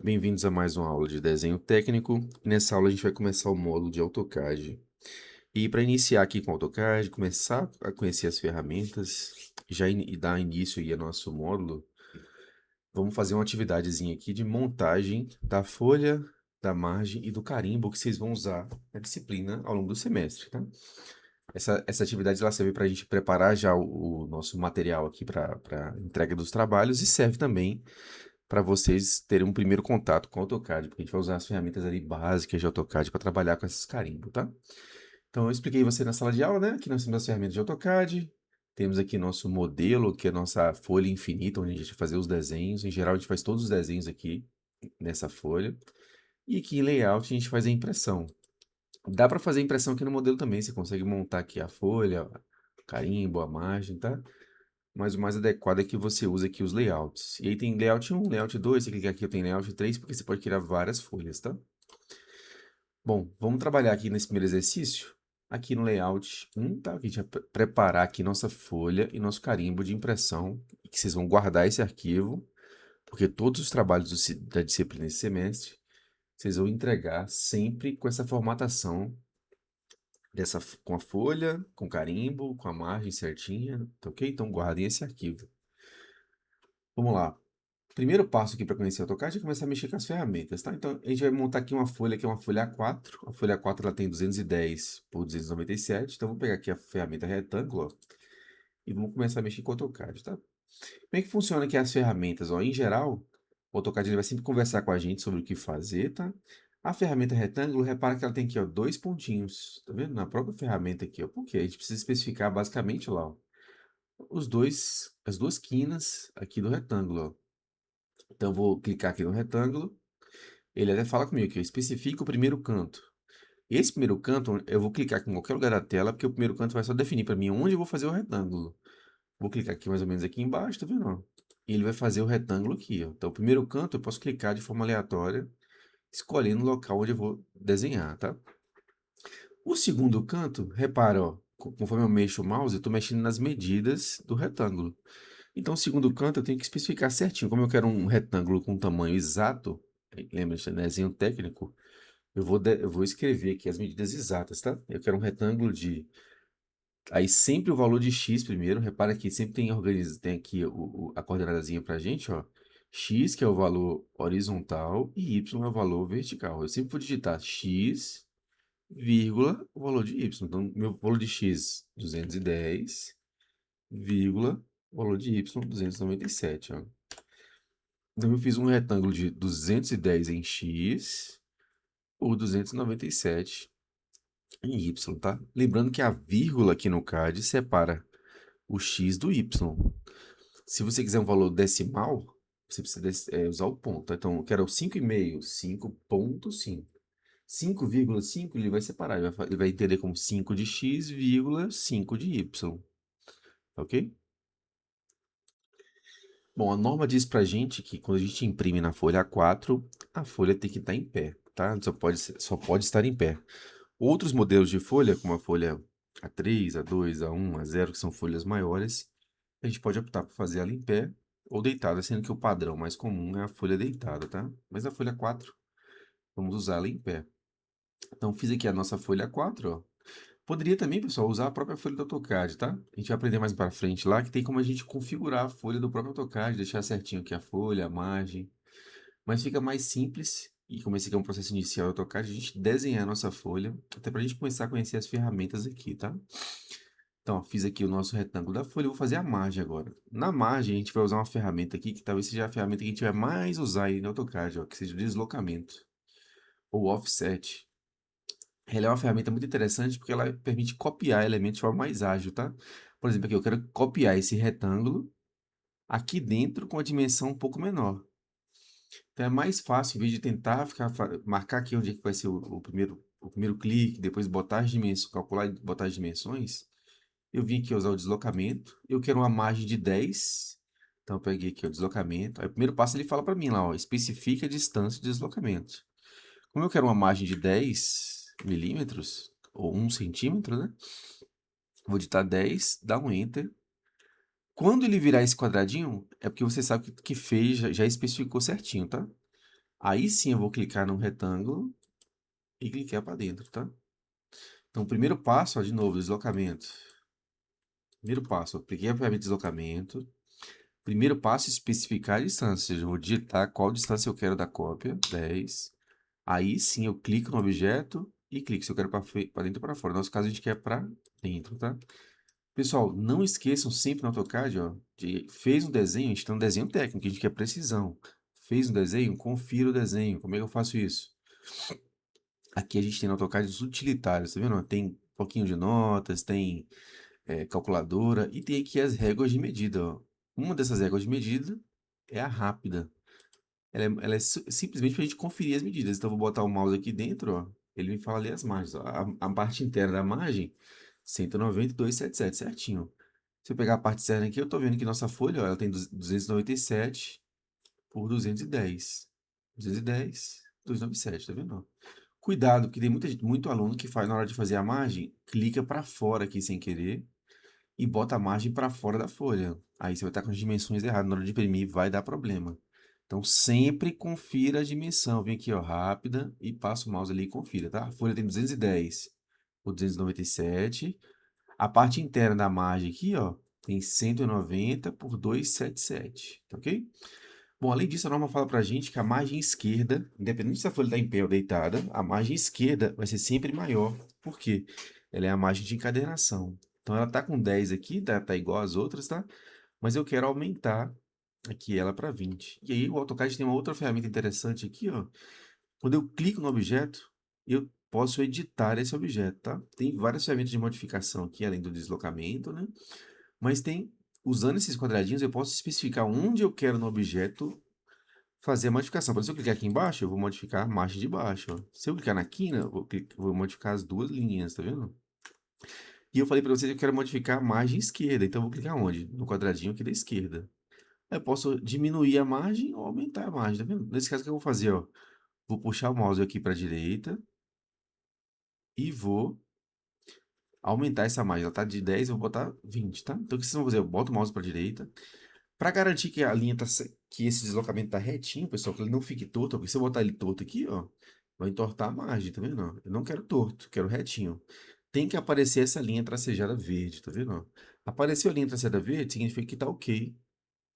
Bem-vindos a mais uma aula de desenho técnico. E nessa aula a gente vai começar o módulo de AutoCAD. E para iniciar aqui com o AutoCAD, começar a conhecer as ferramentas, e dar início aí ao nosso módulo, vamos fazer uma atividadezinha aqui de montagem da folha, da margem e do carimbo que vocês vão usar na disciplina ao longo do semestre, tá? Essa atividade ela serve para a gente preparar já o nosso material aqui para entrega dos trabalhos e serve também para vocês terem um primeiro contato com o AutoCAD, porque a gente vai usar as ferramentas ali básicas de AutoCAD para trabalhar com esses carimbos, tá? Então, eu expliquei você na sala de aula, né? Aqui nós temos as ferramentas de AutoCAD, temos aqui nosso modelo, que é a nossa folha infinita, onde a gente vai fazer os desenhos. Em geral, a gente faz todos os desenhos aqui nessa folha. E aqui em Layout, a gente faz a impressão. Dá para fazer impressão aqui no modelo também, você consegue montar aqui a folha, o carimbo, a margem, tá? Mas o mais adequado é que você use aqui os layouts. E aí tem layout 1, layout 2, você clica aqui, tem layout 3, porque você pode criar várias folhas, tá? Bom, vamos trabalhar aqui nesse primeiro exercício, aqui no layout 1, tá? Que a gente vai preparar aqui nossa folha e nosso carimbo de impressão, e que vocês vão guardar esse arquivo, porque todos os trabalhos da disciplina esse semestre, vocês vão entregar sempre com essa formatação com a folha, com carimbo, com a margem certinha, tá ok? Então guardem esse arquivo. Vamos lá. Primeiro passo aqui para conhecer o AutoCAD é começar a mexer com as ferramentas, tá? Então, a gente vai montar aqui uma folha que é uma folha A4. A folha A4 ela tem 210 por 297. Então, vou pegar aqui a ferramenta retângulo, ó, e vamos começar a mexer com o AutoCAD, tá? Como é que funciona aqui as ferramentas? Ó? Em geral, o AutoCAD ele vai sempre conversar com a gente sobre o que fazer, tá? A ferramenta retângulo, repara que ela tem aqui, ó, dois pontinhos, tá vendo? Na própria ferramenta aqui, ó. Por quê? A gente precisa especificar basicamente lá, ó, as duas quinas aqui do retângulo, ó. Então, eu vou clicar aqui no retângulo. Ele até fala comigo aqui, especifica o primeiro canto. Esse primeiro canto, eu vou clicar aqui em qualquer lugar da tela, porque o primeiro canto vai só definir para mim onde eu vou fazer o retângulo. Vou clicar aqui mais ou menos aqui embaixo, tá vendo? Ó? E ele vai fazer o retângulo aqui, ó. Então, o primeiro canto eu posso clicar de forma aleatória, escolhendo o local onde eu vou desenhar, tá? O segundo canto, repara, ó, conforme eu mexo o mouse, eu estou mexendo nas medidas do retângulo. Então, o segundo canto eu tenho que especificar certinho. Como eu quero um retângulo com tamanho exato, lembra-se, né, desenho técnico, eu vou escrever aqui as medidas exatas, tá? Eu quero um retângulo de... Aí sempre o valor de x primeiro. Repara que sempre tem aqui a coordenadazinha pra gente, ó. X, que é o valor horizontal, e y é o valor vertical. Eu sempre vou digitar x, vírgula, o valor de y. Então, meu valor de x, 210, vírgula, o valor de y, 297, ó. Então, eu fiz um retângulo de 210 em x por 297 em y, tá? Lembrando que a vírgula aqui no CAD separa o x do y. Se você quiser um valor decimal, você precisa usar o ponto, tá? Então, eu quero 5,5, 5,5. 5,5 ele vai separar, ele vai entender como 5 de x, vírgula 5 de y, ok? Bom, a norma diz pra gente que quando a gente imprime na folha A4, a folha tem que estar em pé, tá? Só pode estar em pé. Outros modelos de folha, como a folha A3, A2, A1, A0, que são folhas maiores, a gente pode optar por fazer ela em pé ou deitada, sendo que o padrão mais comum é a folha deitada, tá? Mas a folha 4, vamos usá-la em pé. Então, fiz aqui a nossa folha 4, ó. Poderia também, pessoal, usar a própria folha do AutoCAD, tá? A gente vai aprender mais para frente lá, que tem como a gente configurar a folha do próprio AutoCAD, deixar certinho aqui a folha, a margem. Mas fica mais simples, e como esse aqui é um processo inicial do AutoCAD, a gente desenhar a nossa folha, até para a gente começar a conhecer as ferramentas aqui, tá? Então, ó, fiz aqui o nosso retângulo da folha, eu vou fazer a margem agora. Na margem, a gente vai usar uma ferramenta aqui, que talvez seja a ferramenta que a gente vai mais usar aí no AutoCAD, ó, que seja o deslocamento, ou offset. Ela é uma ferramenta muito interessante porque ela permite copiar elementos de forma mais ágil, tá? Por exemplo, aqui eu quero copiar esse retângulo aqui dentro com a dimensão um pouco menor. Então é mais fácil, em vez de tentar marcar aqui onde é que vai ser o primeiro clique, depois botar as dimensões, calcular e botar as dimensões, eu vim aqui usar o deslocamento. Eu quero uma margem de 10. Então eu peguei aqui o deslocamento. Aí o primeiro passo ele fala para mim lá, ó, especifica a distância de deslocamento. Como eu quero uma margem de 10 milímetros, ou 1 centímetro, né? Vou digitar 10, dá um Enter. Quando ele virar esse quadradinho, é porque você sabe que fez, já especificou certinho, tá? Aí sim eu vou clicar no retângulo e clicar para dentro, tá? Então, o primeiro passo, ó, de novo, deslocamento. Primeiro passo, eu cliquei a ferramenta de deslocamento. Primeiro passo, especificar a distância, ou seja, eu vou digitar qual distância eu quero da cópia, 10. Aí sim eu clico no objeto e clico se eu quero para dentro ou para fora. No nosso caso, a gente quer para dentro, tá? Pessoal, não esqueçam sempre no AutoCAD, ó, fez um desenho, a gente tem um desenho técnico, a gente quer precisão. Fez um desenho, confira o desenho. Como é que eu faço isso? Aqui a gente tem no AutoCAD os utilitários, tá vendo? Tem um pouquinho de notas, tem calculadora e tem aqui as réguas de medida, ó. Uma dessas réguas de medida é a rápida. Ela é simplesmente para a gente conferir as medidas. Então, eu vou botar o mouse aqui dentro, ó. Ele me fala ali as margens. Ó. A parte interna da margem, 192,77, certinho. Se eu pegar a parte externa aqui, eu tô vendo que nossa folha, ó, ela tem 297 por 210. 210, 297, tá vendo? Ó? Cuidado, que tem muita gente, muito aluno que faz na hora de fazer a margem, clica para fora aqui sem querer e bota a margem para fora da folha. Aí você vai estar com as dimensões erradas. Na hora de imprimir, vai dar problema. Então, sempre confira a dimensão. Vem aqui, ó, rápida, e passa o mouse ali e confira, tá? A folha tem 210 por 297. A parte interna da margem aqui, ó, tem 190 por 277, tá ok? Bom, além disso, a norma fala pra gente que a margem esquerda, independente se a folha está em pé ou deitada, a margem esquerda vai ser sempre maior. Por quê? Ela é a margem de encadernação. Então, ela tá com 10 aqui, tá igual às outras, tá? Mas eu quero aumentar aqui ela para 20. E aí o AutoCAD tem uma outra ferramenta interessante aqui, ó. Quando eu clico no objeto, eu posso editar esse objeto, tá? Tem várias ferramentas de modificação aqui, além do deslocamento, né? Mas tem, usando esses quadradinhos, eu posso especificar onde eu quero no objeto fazer a modificação. Por exemplo, se eu clicar aqui embaixo, eu vou modificar a margem de baixo, ó. Se eu clicar na quina, vou modificar as duas linhas, tá vendo? E eu falei para vocês que eu quero modificar a margem esquerda, então eu vou clicar onde? No quadradinho aqui da esquerda. Aí eu posso diminuir a margem ou aumentar a margem, tá vendo? Nesse caso, o que eu vou fazer, ó? Vou puxar o mouse aqui para a direita e vou aumentar essa margem. Ela tá de 10, eu vou botar 20, tá? Então, o que vocês vão fazer? Eu boto o mouse para a direita. Para garantir que a linha tá, que esse deslocamento tá retinho, pessoal, que ele não fique torto, porque se eu botar ele torto aqui, ó, vai entortar a margem, tá vendo? Ó? Eu não quero torto, quero retinho. Tem que aparecer essa linha tracejada verde, tá vendo? Ó? Apareceu a linha tracejada verde, significa que tá ok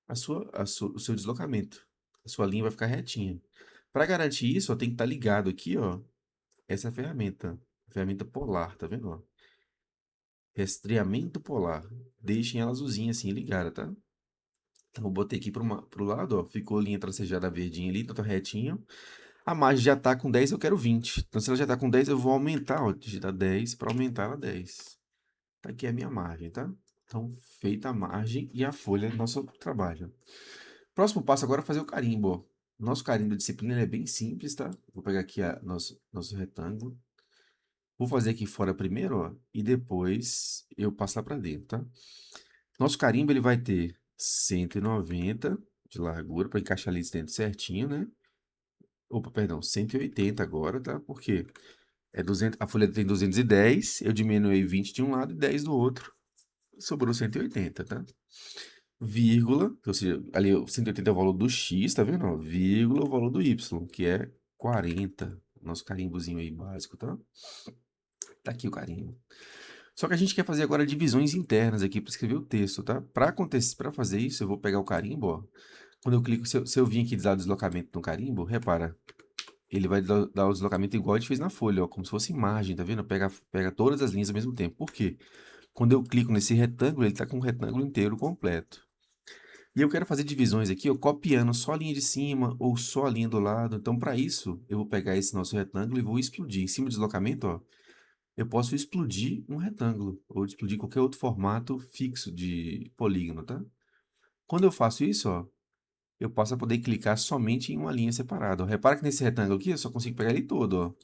o seu deslocamento. A sua linha vai ficar retinha. Para garantir isso, ó, tem que estar ligado aqui, ó, essa ferramenta. Ferramenta polar, tá vendo? Ó? Rastreamento polar. Deixem ela azulzinha assim, ligada, tá? Então, eu botei aqui pro lado, ó, ficou linha tracejada verdinha ali, tá retinho. A margem já tá com 10, eu quero 20. Então, se ela já tá com 10, eu vou aumentar, ó, digitar 10 para aumentar ela 10. Tá aqui a minha margem, tá? Então, feita a margem e a folha do nosso trabalho. Próximo passo agora é fazer o carimbo, ó. Nosso carimbo da disciplina ele é bem simples, tá? Vou pegar aqui nosso retângulo. Vou fazer aqui fora primeiro, ó, e depois eu passar para dentro, tá? Nosso carimbo ele vai ter 190 de largura para encaixar ali dentro certinho, né? Opa, perdão, 180 agora, tá? Porque é 200, a folha tem 210, eu diminuí 20 de um lado e 10 do outro. Sobrou 180, tá? Vírgula, ou seja, ali o 180 é o valor do x, tá vendo? Ó, vírgula o valor do y, que é 40. Nosso carimbozinho aí básico, tá? Tá aqui o carimbo. Só que a gente quer fazer agora divisões internas aqui para escrever o texto, tá? Para fazer isso, eu vou pegar o carimbo, ó. Quando eu clico, se eu vir aqui dar o deslocamento no carimbo, repara, ele vai dar o deslocamento igual a gente fez na folha, ó, como se fosse imagem, tá vendo? Pega todas as linhas ao mesmo tempo. Por quê? Quando eu clico nesse retângulo, ele tá com o retângulo inteiro completo. E eu quero fazer divisões aqui, ó, copiando só a linha de cima ou só a linha do lado. Então, para isso, eu vou pegar esse nosso retângulo e vou explodir. Em cima do deslocamento, ó, eu posso explodir um retângulo ou explodir qualquer outro formato fixo de polígono, tá? Quando eu faço isso, ó, eu passo a poder clicar somente em uma linha separada. Ó. Repara que nesse retângulo aqui eu só consigo pegar ele todo, ó.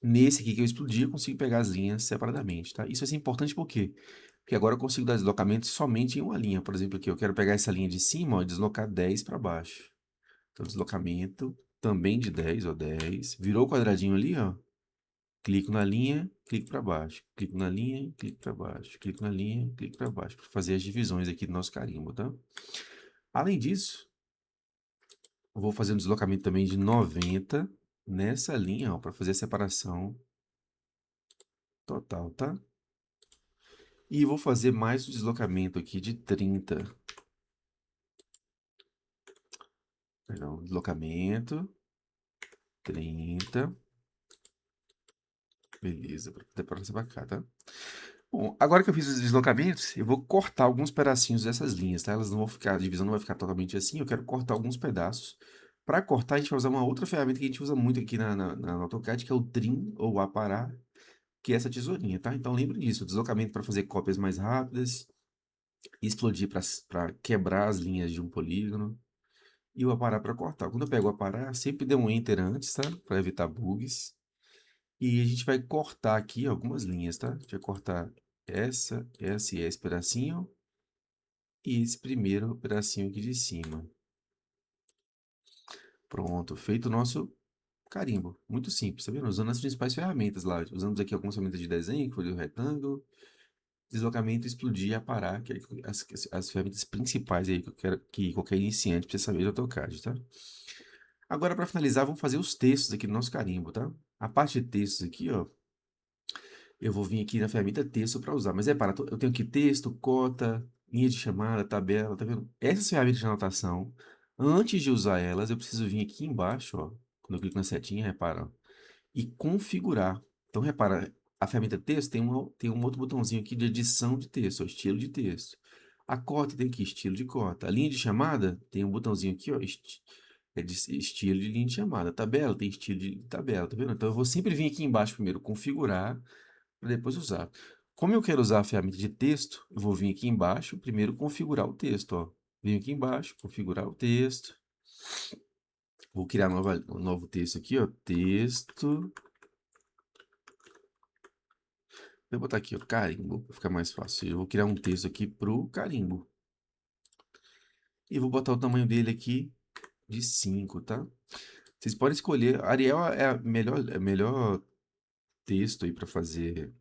Nesse aqui que eu explodi, eu consigo pegar as linhas separadamente, tá? Isso vai ser importante por quê? Porque agora eu consigo dar deslocamento somente em uma linha. Por exemplo, aqui eu quero pegar essa linha de cima, ó, e deslocar 10 para baixo. Então, deslocamento também de 10, ó, 10. Virou o quadradinho ali, ó. Clico na linha, clico para baixo. Clico na linha, clico para baixo. Clico na linha, clico para baixo. Para fazer as divisões aqui do nosso carimbo, tá? Além disso, Vou fazer um deslocamento também de 90 nessa linha, ó, para fazer a separação total, tá? E vou fazer mais um deslocamento aqui de 30. Perdão, deslocamento, 30. Beleza, para poder passar para cá, tá? Bom, agora que eu fiz os deslocamentos, eu vou cortar alguns pedacinhos dessas linhas, tá? Elas não vão ficar, a divisão não vai ficar totalmente assim, eu quero cortar alguns pedaços. Para cortar, a gente vai usar uma outra ferramenta que a gente usa muito aqui na AutoCAD, que é o Trim ou Aparar, que é essa tesourinha, tá? Então lembre disso, o deslocamento para fazer cópias mais rápidas, explodir para quebrar as linhas de um polígono, e o Aparar para cortar. Quando eu pego o Aparar, sempre dê um Enter antes, tá? Para evitar bugs. E a gente vai cortar aqui algumas linhas, tá? A gente vai cortar essa e esse pedacinho e esse primeiro pedacinho aqui de cima. Pronto, feito o nosso carimbo. Muito simples, tá vendo? Usando as principais ferramentas lá. Usamos aqui algumas ferramentas de desenho, que foi o retângulo, deslocamento, explodir e aparar, que é as ferramentas principais aí que eu quero que qualquer iniciante precisa saber do AutoCAD, tá? Agora, para finalizar, vamos fazer os textos aqui do nosso carimbo, tá? A parte de textos aqui, ó, eu vou vir aqui na ferramenta texto para usar. Mas repara, eu tenho aqui texto, cota, linha de chamada, tabela, tá vendo? Essas ferramentas de anotação, antes de usar elas, eu preciso vir aqui embaixo, ó, quando eu clico na setinha, repara, ó, e configurar. Então, repara, a ferramenta texto tem um outro botãozinho aqui de edição de texto, ó, estilo de texto. A cota tem aqui estilo de cota. A linha de chamada tem um botãozinho aqui, ó, é de estilo de linha de chamada. A tabela tem estilo de tabela, tá vendo? Então, eu vou sempre vir aqui embaixo primeiro, configurar, para depois usar. Como eu quero usar a ferramenta de texto, eu vou vir aqui embaixo, primeiro configurar o texto, ó. Venho aqui embaixo, configurar o texto. Vou criar um novo texto aqui, ó. Texto. Vou botar aqui, ó, carimbo, para ficar mais fácil. Eu vou criar um texto aqui pro carimbo. E vou botar o tamanho dele aqui de 5, tá? Vocês podem escolher. Arial é melhor texto aí para fazer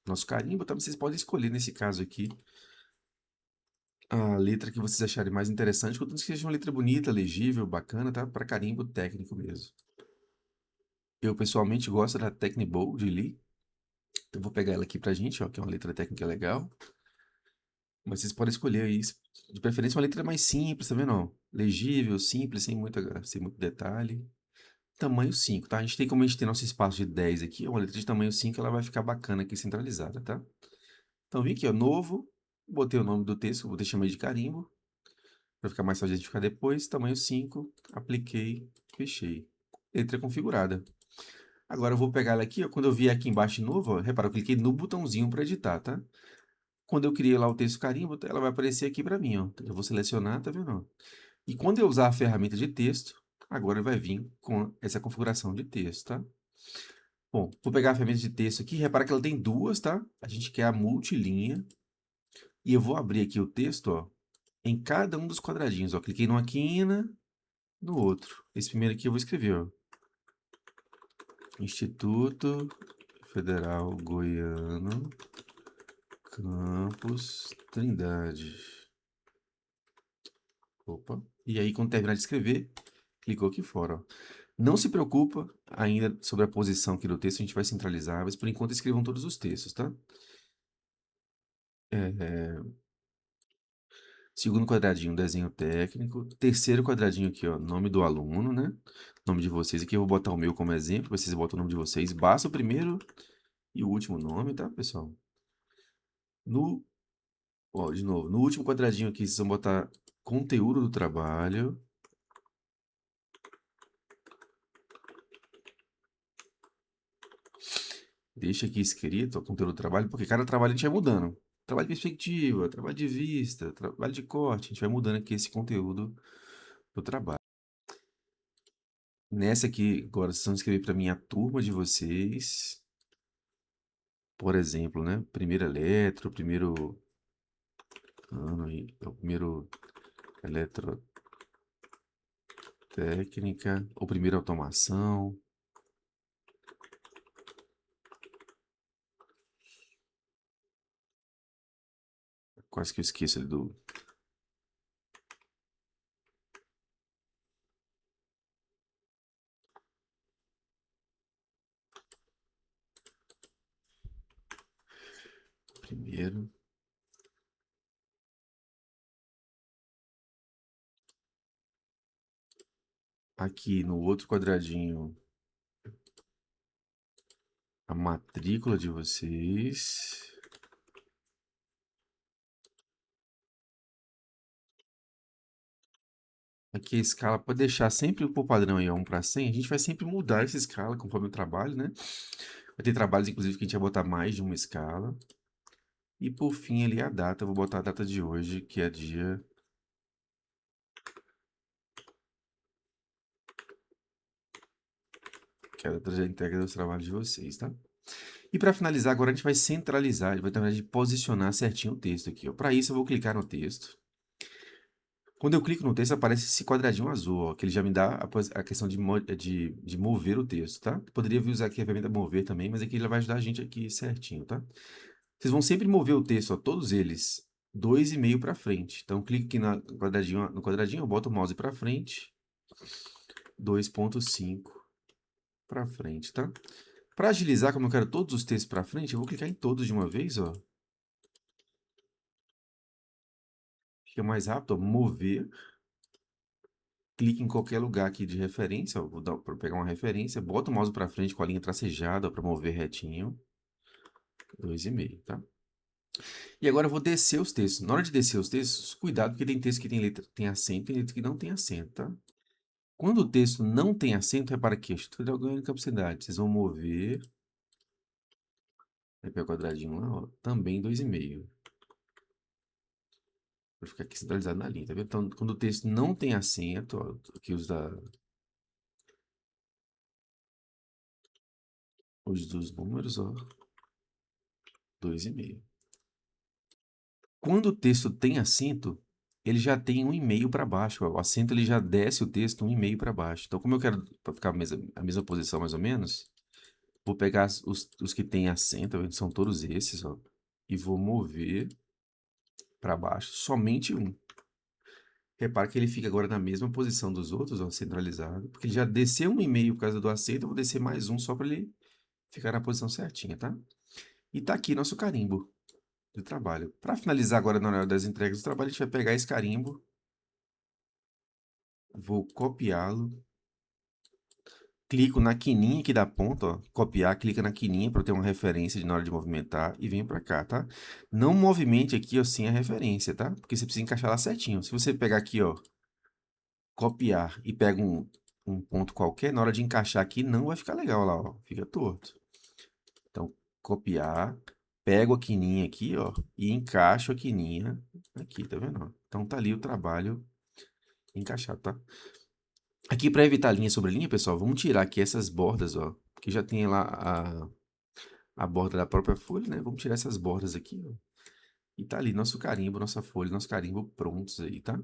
nosso carimbo, tá? Vocês podem escolher nesse caso aqui a letra que vocês acharem mais interessante, contanto que seja uma letra bonita, legível, bacana, tá? Para carimbo técnico mesmo. Eu pessoalmente gosto da Technibold de Lee, então vou pegar ela aqui pra gente, ó, que é uma letra técnica legal. Mas vocês podem escolher aí, de preferência uma letra mais simples, tá vendo? Ó? Legível, simples, sem muito detalhe. Tamanho 5, tá? Como a gente tem nosso espaço de 10 aqui, uma letra de tamanho 5 ela vai ficar bacana aqui centralizada, tá? Então vim aqui, ó, novo, botei o nome do texto, vou deixar meio de carimbo. Para ficar mais fácil de identificar depois, tamanho 5, apliquei, fechei. Letra configurada. Agora eu vou pegar ela aqui, ó, quando eu vier aqui embaixo de novo, ó, repara, eu cliquei no botãozinho para editar, tá? Quando eu criei lá o texto carimbo, ela vai aparecer aqui para mim, ó. Eu vou selecionar, tá vendo? E quando eu usar a ferramenta de texto, agora vai vir com essa configuração de texto, tá? Bom, vou pegar a ferramenta de texto aqui, repara que ela tem duas, tá? A gente quer a multilinha. E eu vou abrir aqui o texto, ó, em cada um dos quadradinhos, ó. Cliquei numa quina, no outro. Esse primeiro aqui eu vou escrever, ó. Instituto Federal Goiano, Campus Trindade. Opa. E aí, quando terminar de escrever, clicou aqui fora, ó. Não se preocupa ainda sobre a posição aqui do texto, a gente vai centralizar, mas por enquanto escrevam todos os textos, tá? Segundo quadradinho, desenho técnico. Terceiro quadradinho aqui, ó, nome do aluno, né? Nome de vocês. Aqui eu vou botar o meu como exemplo, vocês botam o nome de vocês. Basta o primeiro e o último nome, tá, pessoal? No, ó, de novo, no último quadradinho aqui, vocês vão botar conteúdo do trabalho. Deixa aqui escrito, ó, conteúdo do trabalho, porque cada trabalho a gente vai mudando. Trabalho de perspectiva, trabalho de vista, trabalho de corte, a gente vai mudando aqui esse conteúdo do trabalho. Nessa aqui, agora, vocês vão escrever para mim a turma de vocês. Por exemplo, né? Primeiro eletro, primeiro ano, o primeiro eletrotécnica, ou primeira automação. Quase que eu esqueço ali do primeiro. Aqui no outro quadradinho, a matrícula de vocês. Aqui a escala pode deixar sempre por padrão aí, ó, 1 para 100. A gente vai sempre mudar essa escala conforme o trabalho, né? Vai ter trabalhos, inclusive, que a gente vai botar mais de uma escala. E por fim ali a data. Eu vou botar a data de hoje, que é dia... que é a data da entrega dos trabalhos de vocês, tá? E para finalizar, agora a gente vai centralizar, a gente vai terminar de posicionar certinho o texto aqui, ó. Para isso eu vou clicar no texto. Quando eu clico no texto, aparece esse quadradinho azul, ó, que ele já me dá a questão de mover o texto, tá? Poderia usar aqui a ferramenta mover também, mas aqui ele vai ajudar a gente aqui certinho, tá? Vocês vão sempre mover o texto, ó, todos eles, 2,5 para frente. Então, clique aqui no quadradinho, eu boto o mouse para frente, 2,5 para frente, tá? Para agilizar, como eu quero todos os textos para frente, eu vou clicar em todos de uma vez, ó. Fica mais rápido, ó, mover. Clique em qualquer lugar aqui de referência, ó, vou pegar uma referência, bota o mouse para frente com a linha tracejada para mover retinho, 2,5, tá? E agora eu vou descer os textos. Na hora de descer os textos, cuidado porque tem texto que tem letra, tem acento e letra que não tem acento, tá? Quando o texto não tem acento, repara aqui, estou ganhando capacidade. Vocês vão mover, vai pegar o quadradinho lá, ó, também 2,5. Vai ficar aqui centralizado na linha, tá vendo? Então, quando o texto não tem acento, ó, aqui os dos números, ó, 2,5. Quando o texto tem acento, ele já tem 1,5 para baixo. Ó. O acento ele já desce o texto 1,5 para baixo. Então, como eu quero para ficar a mesma posição mais ou menos, vou pegar os que têm acento, são todos esses, ó, e vou mover para baixo somente um. Repara que ele fica agora na mesma posição dos outros, ó, centralizado, porque ele já desceu 1,5 por causa do acento, eu vou descer mais um só para ele ficar na posição certinha, tá? E tá aqui nosso carimbo de trabalho. Para finalizar agora na hora das entregas do trabalho, a gente vai pegar esse carimbo, vou copiá-lo, clico na quininha aqui da ponta, ó, copiar, clica na quininha para ter uma referência na hora de movimentar e venho para cá, tá? Não movimente aqui, ó, sem a referência, tá? Porque você precisa encaixar lá certinho. Se você pegar aqui, ó, copiar e pega um ponto qualquer, na hora de encaixar aqui não vai ficar legal lá, ó, fica torto. Então, copiar, pego a quininha aqui, ó, e encaixo a quininha aqui, tá vendo? Então tá ali o trabalho encaixado, tá? Aqui para evitar linha sobre linha, pessoal, vamos tirar aqui essas bordas, ó, que já tem lá a borda da própria folha, né? Vamos tirar essas bordas aqui, ó. E tá ali nosso carimbo, nossa folha, nosso carimbo prontos aí, tá?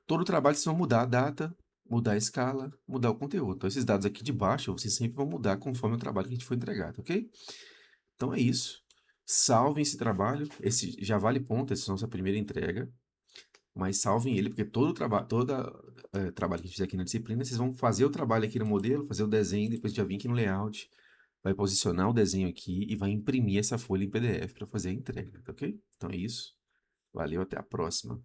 Todo o trabalho vocês vão mudar a data, mudar a escala, mudar o conteúdo. Então esses dados aqui de baixo, vocês sempre vão mudar conforme o trabalho que a gente for entregado, ok? Então é isso. Salvem esse trabalho, esse já vale ponto, essa é a nossa primeira entrega. Mas salvem ele, porque todo trabalho que a gente fizer aqui na disciplina, vocês vão fazer o trabalho aqui no modelo, fazer o desenho, depois já vir aqui no layout, vai posicionar o desenho aqui e vai imprimir essa folha em PDF para fazer a entrega, tá ok? Então é isso. Valeu, até a próxima.